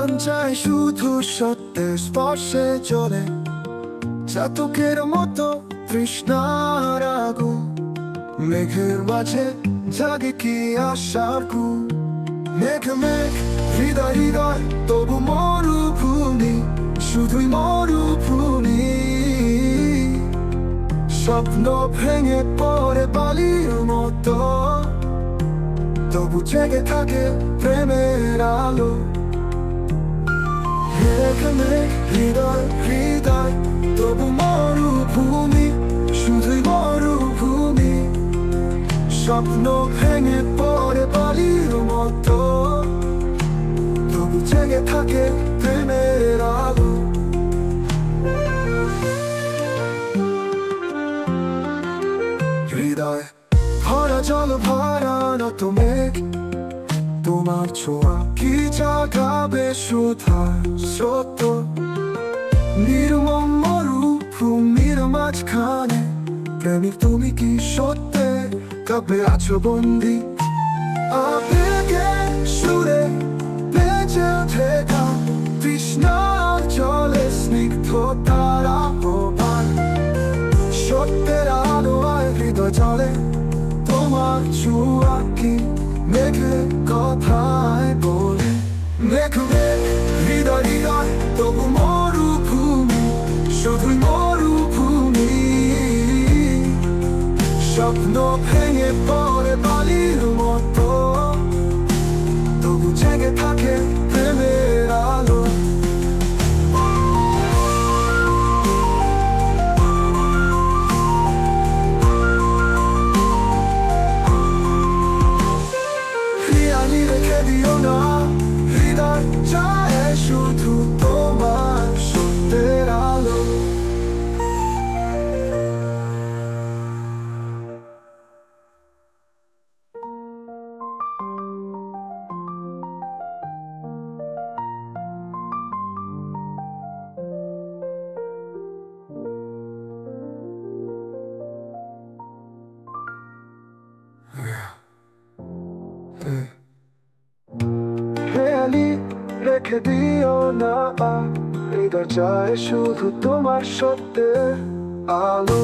মন চায় শুধু সত্যের স্পর্শে চলে, চাতকের মতো তৃষ্ণার আগুন। মেঘের মাঝে জাগে কি আশার গুণ। মেঘ মেঘ হৃদয় হৃদয় তবু মরুভূমি, শুধুই মরুভূমি। স্বপ্ন ভেঙে পড়ে বালির মতো, তবু জেগে থাকে প্রেমের আলো। মেঘ মেঘ হৃদয় হৃদয় তবু মরুভূমি, শুধুই মরুভূমি। স্বপ্ন ভেঙে পড়ে বালির মতো, তবু জেগে থাকে প্রেমের আলো। হৃদয় ভরা জল ভরা নত মেঘ, তোমার ছোঁয়া কি জাগাবে সুধার স্রোত। নির্মম মরুভূমির মাঝখানে প্রেমিক তুমি কি সত্যে কবে আছো বন্দি। আবেগের সুরে বেজে ওঠে গান, তৃষ্ণার জলে স্নিগ্ধতার আহ্বান। সত্যের আলো আর হৃদয় জলে তোমার ছোঁয়া কি মেঘের কথায় বলে। মেঘ মেঘ হৃদয় হৃদয় তবু মরুভূমি, শুধুই মরুভূমি। স্বপ্ন ভেঙে পড়ে বালির মতো, তবু জেগে থাকে প্রেমের আলো। হিয়ালি রেখে দিও না, হৃদয় চায় শুধু তোমার সত্যের আলো। হেয়ালি রেখে দিও না, হৃদয় চায় শুধু তোমার সত্যের আলো।